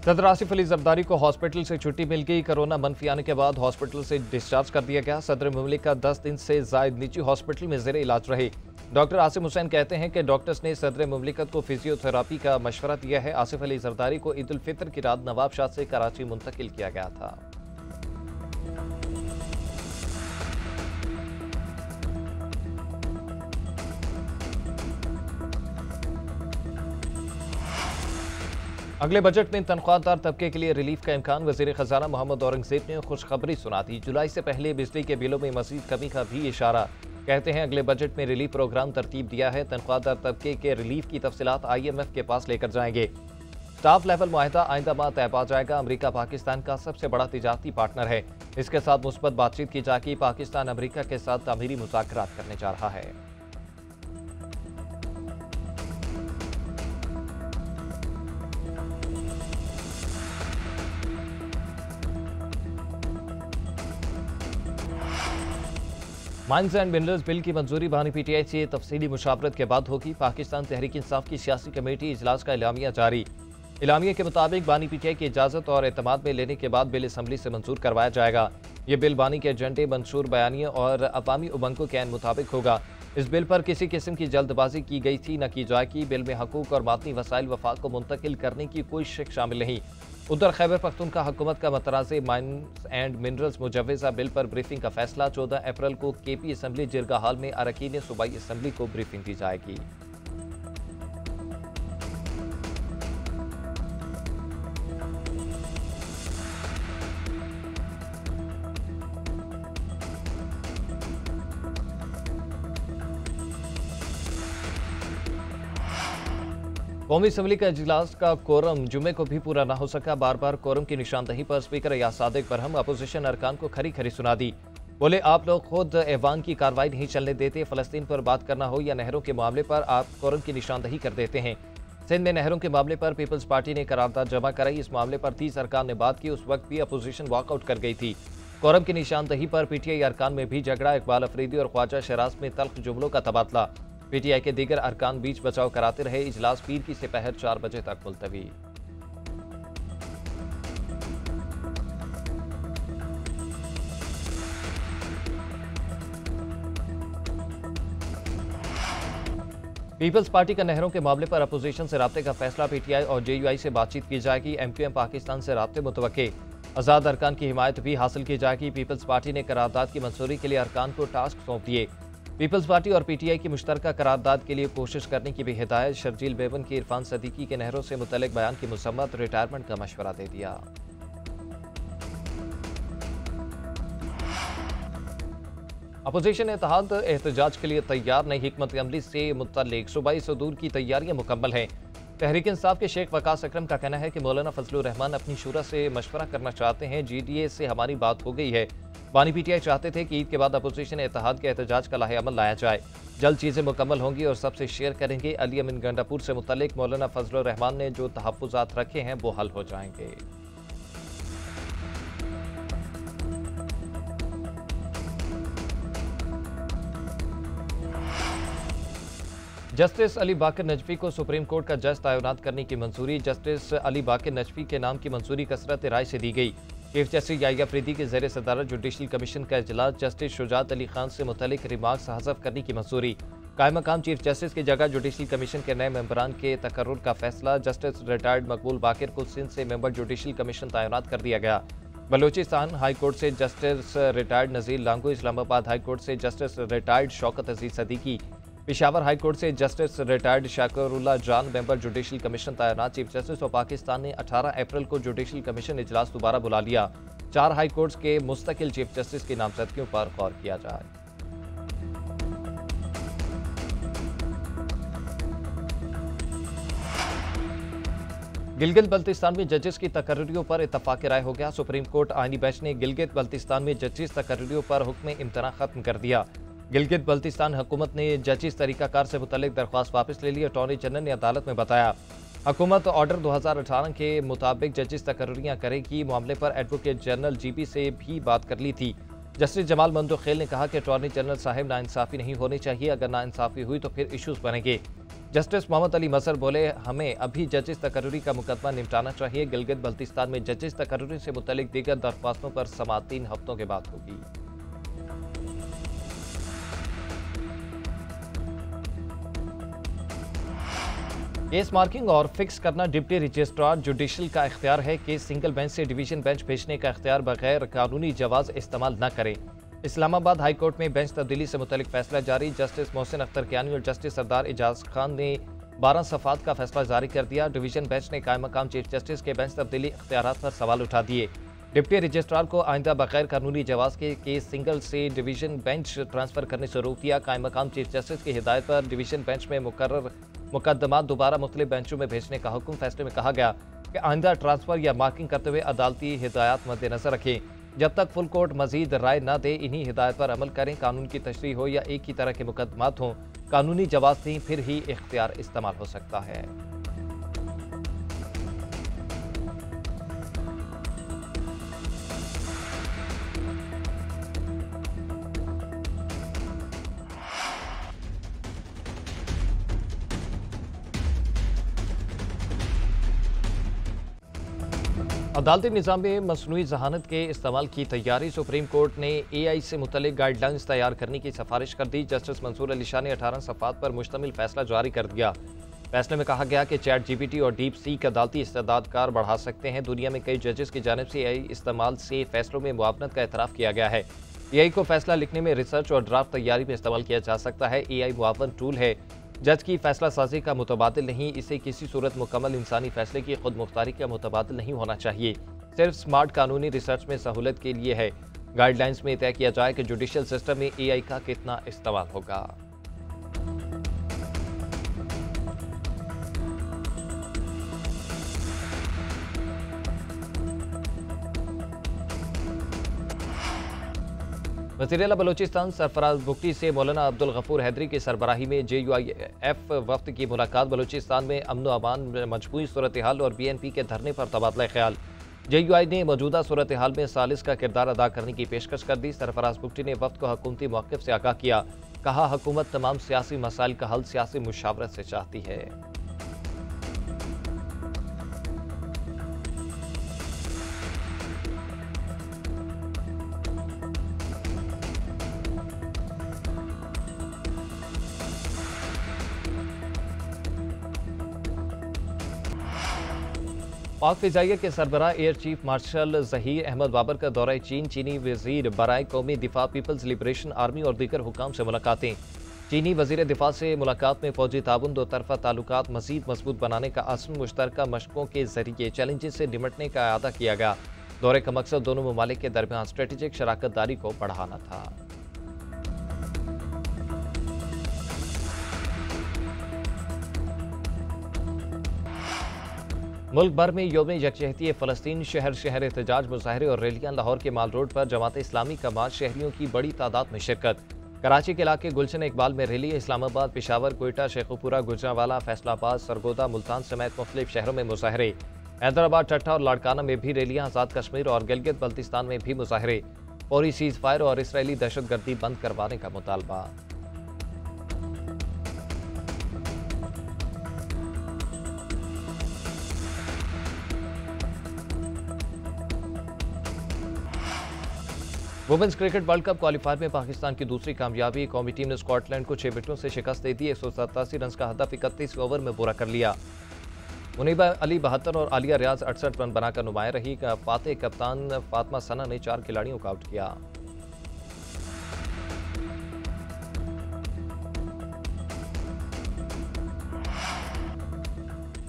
सदर आसिफ अली जरदारी को हॉस्पिटल से छुट्टी मिल गई। कोरोना मनफी आने के बाद हॉस्पिटल से डिस्चार्ज कर दिया गया। सदर मुमलिका 10 दिन से जायद निजी हॉस्पिटल में जेर इलाज रहे। डॉक्टर आसिम हुसैन कहते हैं कि डॉक्टर्स ने सदर मुमलिकत को फिजियोथेरापी का मशवरा दिया है। आसिफ अली जरदारी को ईद उल फितर की रात नवाब शाह से कराची मुंतकिल किया गया था। अगले बजट में तनख्वाहदार तबके के लिए रिलीफ का इम्कान। वजीर खजाना मोहम्मद औरंगजेब ने खुशखबरी सुना दी। जुलाई से पहले बिजली के बिलों में मजीद कमी का भी इशारा। कहते हैं अगले बजट में रिलीफ प्रोग्राम तरतीब दिया है। तनख्वाहदार तबके के रिलीफ की तफसीलात IMF के पास लेकर जाएंगे। स्टाफ लेवल मुआहदा आइंदा माह तय पा जाएगा। अमरीका पाकिस्तान का सबसे बड़ा तिजारती पार्टनर है। इसके साथ मुस्बत बातचीत की जाएगी। पाकिस्तान अमरीका के साथ तामीरी मुज़ाकरात करने जा रहा है। माइंस एंड मिनरल्स बिल की मंजूरी बानी PTI से तफसीली मुशावरत के बाद होगी। पाकिस्तान तहरीक इंसाफ की सियासी कमेटी इजलास का एलामिया जारी। एलामिया के मुताबिक बानी PTI की इजाजत और एतमाद में लेने के बाद बिल असम्बली से मंजूर करवाया जाएगा। ये बिल बानी के एजेंडे, मंशूर बयानिए और अवामी उमंगों के मुताबिक होगा। इस बिल पर किसी किस्म की जल्दबाजी की गई थी न की जाएगी। बिल में हकूक और मादनी वसाइल वफाक को मुंतकिल करने की कोई शक शामिल नहीं। उधर खैबर पख्तूनख्वा हुकूमत का मतराज़े माइंस एंड मिनरल्स मुजव्वज़ा बिल पर ब्रीफिंग का फैसला। 14 अप्रैल को KP असम्बली जिरगा हाल में अरकान सूबाई असम्बली को ब्रीफिंग दी जाएगी। कौमी असम्बली का इजलास का कोरम जुमे को भी पूरा न हो सका। बार बार कोरम की निशानदही पर स्पीकर या सादिक बरहम अपोजिशन अरकान को खरी खरी सुना दी। बोले, आप लोग खुद ऐवान की कार्रवाई नहीं चलने देते। फलस्तीन पर बात करना हो या नहरों के मामले पर आप कोरम की निशानदही कर देते हैं। सिंध में नहरों के मामले पर पीपल्स पार्टी ने करारदाद जमा कराई। इस मामले पर 30 अरकान ने बात की। उस वक्त भी अपोजिशन वॉकआउट कर गई थी। कोरम की निशानदही पर PTI अरकान में भी झगड़ा। इकबाल अफरीदी और ख्वाजा शराज में तल्ख जुमलों का तबादला। PTI के दीगर अरकान बीच बचाव कराते रहे। इजलास पीर की दोपहर 4 बजे तक मुलतवी। पीपल्स पार्टी का नहरों के मामले पर अपोजिशन से राब्ते का फैसला। PTI और JUI से बातचीत की जाएगी। MQM पाकिस्तान से राब्ते मुतवक्के। आज़ाद अरकान की हिमायत भी हासिल की जाएगी। पीपल्स पार्टी ने करारदाद की मंजूरी के लिए अरकान को टास्क सौंप दिए। पीपल्स पार्टी और PTI की मुश्तरका करारदाद के लिए कोशिश करने की भी हिदायत। शर्जील बेबन की इरफान सदीकी के नहरों से मुतल्लिक बयान की मुसम्मत। रिटायरमेंट का मशवरा दे दिया। अपोजिशन इत्तेहाद एहतजाज के लिए तैयार नहीं। हिकमत अमली से मुतल्लिक सूबाई सदूर की तैयारियां मुकम्मल हैं। तहरीक इंसाफ के शेख वकास अकरम का कहना है कि मौलाना फजलुर रहमान अपनी शुरा से मशवरा करना चाहते हैं। GDA से हमारी बात हो गई है। बानी PTI चाहते थे कि ईद के बाद अपोजिशन इत्तेहाद के एहतजाज का लाहेअमल लाया जाए। जल्द चीज़ें मुकम्मल होंगी और सबसे शेयर करेंगे। अली अमीन गंडापुर से मुतल्लिक मौलाना फजलुर रहमान ने जो तहफ़्फ़ुज़ात रखे हैं वो हल हो जाएंगे। जस्टिस अली बाकर नजफी को सुप्रीम कोर्ट का जज तैनात करने की मंजूरी। जस्टिस अली बाकर नजफी के नाम की मंजूरी कसरत राय से दी गई। चीफ जस्टिस याहिया अफरीदी के ज़ेर सदारत जुडिशल कमीशन का इजलास। जस्टिस शुजात अली खान से मुतल्लिक रिमार्क्स हज़फ करने की मंजूरी। कायम मकाम चीफ जस्टिस की जगह जुडिशल कमीशन के नए मेंबरान के तकर्रुर का फैसला। जस्टिस रिटायर्ड मकबूल बाकर को सिंध से मेंबर जुडिशल कमीशन तैनात कर दिया गया। बलोचिस्तान हाई कोर्ट से जस्टिस रिटायर्ड नज़ीर लांगो। इस्लामाबाद हाई कोर्ट से जस्टिस रिटायर्ड शौकत अजीज सदीकी। पेशावर हाई कोर्ट से जस्टिस रिटायर्ड शाकिरुल्लाह जान मेंबर जुडिशल कमीशन तैनात। चीफ जस्टिस और पाकिस्तान ने 18 अप्रैल को जुडिशल कमीशन इजलास दोबारा बुला लिया। 4 हाई कोर्ट्स के मुस्तकिल चीफ जस्टिस की नामजदगियों पर गौर किया जाए। गिलगित बल्तिस्तान में जजेस की तकर्रियों पर इत्तफाक राय हो गया। सुप्रीम कोर्ट आईनी बेंच ने गिलगित बल्तिस्तान में जजेस तकर्रियों पर हुक्म इम्तना खत्म कर दिया। गिलगित बल्तिस्तान हुकूमत ने जजिस तरीकाकार से मुतल्लिक दरख्वास्त वापस ले ली। अटॉर्नी जनरल ने अदालत में बताया हुकूमत ऑर्डर 2018 के मुताबिक जजिस तकर्रियां करेगी। मामले पर एडवोकेट जनरल GP से भी बात कर ली थी। जस्टिस जमाल मंदोखेल ने कहा कि अटॉर्नी जनरल साहब नाइंसाफी नहीं होनी चाहिए, अगर नाइंसाफी हुई तो फिर इश्यूज बनेंगे। जस्टिस मोहम्मद अली मजहर बोले, हमें अभी जजेस तकर्री का मुकदमा निपटाना चाहिए। गिलगित बल्तिस्तान में जजेस तकर्री से मुतल्लिक दीगर दरख्वास्तों पर समाअत 3 हफ्तों के बाद होगी। केस मार्किंग और फिक्स करना डिप्टी रजिस्ट्रार जुडिशल का इख्तियार है। केस सिंगल बेंच से डिवीजन बेंच भेजने का इख्तियार बगैर कानूनी जवाज इस्तेमाल न करें। इस्लामाबाद हाई कोर्ट में बेंच तब्दीली से मुतल्लिक फैसला जारी। जस्टिस मोहसिन अख्तर कियानी और जस्टिस सरदार एजाज खान ने 12 सफ़ात का फैसला जारी कर दिया। डिवीजन बेंच ने कायम मकाम चीफ जस्टिस के बेंच तब्दीली इख्तियारात पर सवाल उठा दिए। डिप्टी रजिस्ट्रार को आइंदा बगैर कानूनी जवाज के केस सिंगल से डिवीजन बेंच ट्रांसफर करने से रोक दिया। कायम मकाम चीफ जस्टिस की हिदायत पर डिवीजन बेंच में मुकर्रर मुकदमा दोबारा मुख्तलिफ बेंचों में भेजने का हुक्म। फैसले में कहा गया कि आइंदा ट्रांसफर या मार्किंग करते हुए अदालती हिदायत मद्देनजर रखें। जब तक फुल कोर्ट मजीद राय न दे, इन्हीं हिदायत पर अमल करें। कानून की तशरीह हो या एक ही तरह के मुकदमात हों, कानूनी जवाब दें, फिर ही इख्तियार इस्तेमाल हो सकता है। अदालती निज़ाम में मसनूई जहानत के इस्तेमाल की तैयारी। सुप्रीम कोर्ट ने AI से मुतल्लिक गाइडलाइंस तैयार करने की सिफारिश कर दी। जस्टिस मंसूर अली शाह ने 18 सफ़ात पर मुश्तमिल फैसला जारी कर दिया। फैसले में कहा गया कि चैट GPT और डीप सीक अदालती इस्तेदादकार बढ़ा सकते हैं। दुनिया में कई जजेस की जानिब से AI इस्तेमाल से फैसलों में मुआवनत का एतराफ़ किया गया है। AI को फैसला लिखने में, रिसर्च और ड्राफ्ट तैयारी में इस्तेमाल किया जा सकता है। AI मुआवन टूल है, जज की फैसला साजी का मुतबादिल नहीं। इसे किसी सूरत मुकम्मल इंसानी फैसले की खुद मुख्तारी का मुतबादिल नहीं होना चाहिए। सिर्फ स्मार्ट कानूनी रिसर्च में सहूलत के लिए है। गाइडलाइंस में तय किया जाए कि जुडिशल सिस्टम में AI का कितना इस्तेमाल होगा। वज़ीर-ए-आला बलोचिस्तान सरफराज बुगटी से मौलाना अब्दुल गफूर हैदरी की सरबराही में JUIF वफ्द की मुलाकात। बलोचिस्तान में अमन व अमान में मजबूती सूरत हाल और BNP के धरने पर तबादला ख्याल। JUI ने मौजूदा सूरत हाल में सालिस का किरदार अदा करने की पेशकश कर दी। सरफराज बुगटी ने वफ्द को हुकूमती मौक़िफ़ से आगाह किया। कहा, हुकूमत तमाम सियासी मसाइल का हल सियासी मुशावरत से चाहती है। पाक फ़िज़ाइया के सरबराह air chief marshal Zaheer Ahmed Babar का दौरा चीन। चीनी वज़ीर बराए कौमी दिफा पीपल्स लिबरेशन आर्मी और दीगर हुकाम से मुलाकातें। चीनी वज़ीर दिफा से मुलाकात में फ़ौजी ताउन, दो तरफ़ा ताल्लुकात मज़ीद मजबूत बनाने का अज़्म, मुश्तरका मशक़ों के ज़रिए चैलेंजेस से निमटने का इरादा किया गया। दौरे का मकसद दोनों ममालिक के दरमियान स्ट्रेटेजिक शराकत दारी को बढ़ाना था। मुल्क भर में यौम यकजहती फ़लस्तीन, शहर शहर एहतजाज, मुजाहरे और रैलियां। लाहौर के माल रोड पर जमात इस्लामी का मार्च, शहरियों की बड़ी तादाद में शिरकत। कराची के इलाके गुलशन इकबाल में रैली। इस्लामाबाद, पेशावर, कोयटा, शेखुपुरा, गुजरांवाला, फैसलाबाद, सरगोदा, मुल्तान समेत मुख्तलिफ शहरों में मुजाहरे। हैदराबाद, ठट्ठा और लाड़काना में भी रैलियां। आज़ाद कश्मीर और गिलगित बल्तिस्तान में भी मुजाहरे। फौरी सीज़ फायर और इसराइली दहशतगर्दी बंद करवाने का मुतालबा। Women's cricket world cup qualifier में पाकिस्तान की दूसरी कामयाबी। कौमी टीम ने स्कॉटलैंड को 6 विकेटों से शिकस्त दे दी। 187 रन का हदफ 31 ओवर में पूरा कर लिया। मुनीबा अली 72 और आलिया रियाज 68 रन बनाकर नुमाया रही। फातेह कप्तान फातिमा सना ने 4 खिलाड़ियों को आउट किया।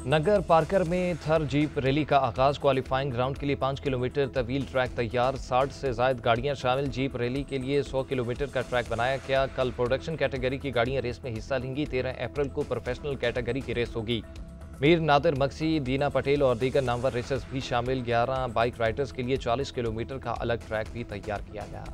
नगर पार्कर में थर जीप रैली का आगाज। क्वालिफाइंग राउंड के लिए 5 किलोमीटर तवील ट्रैक तैयार। 60 से ज्यादा गाड़ियां शामिल। जीप रैली के लिए 100 किलोमीटर का ट्रैक बनाया गया। कल प्रोडक्शन कैटेगरी की गाड़ियां रेस में हिस्सा लेंगी। 13 अप्रैल को प्रोफेशनल कैटेगरी की रेस होगी। मीर नादिर मक्सी, दीना पटेल और दीगर नामवर रेसर्स भी शामिल। 11 बाइक राइडर्स के लिए 40 किलोमीटर का अलग ट्रैक भी तैयार किया गया।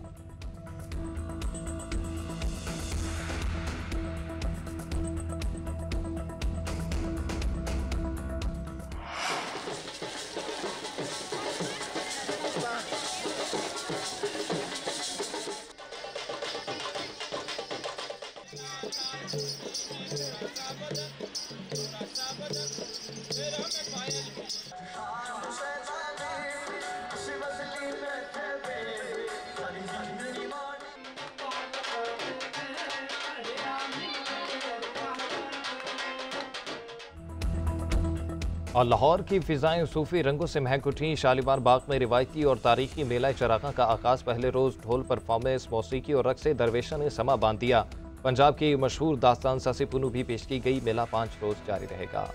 और लाहौर की फिजाएं सूफी रंगों से महक उठी। शालीमार बाग में रिवायती और तारीखी मेला चरागा का आगाज पहले रोज ढोल परफॉर्मेंस, मौसीकी और रक्स से दरवेशा ने समा बांध दिया। पंजाब की मशहूर दास्तान सासी पुनू भी पेश की गई। मेला 5 रोज जारी रहेगा।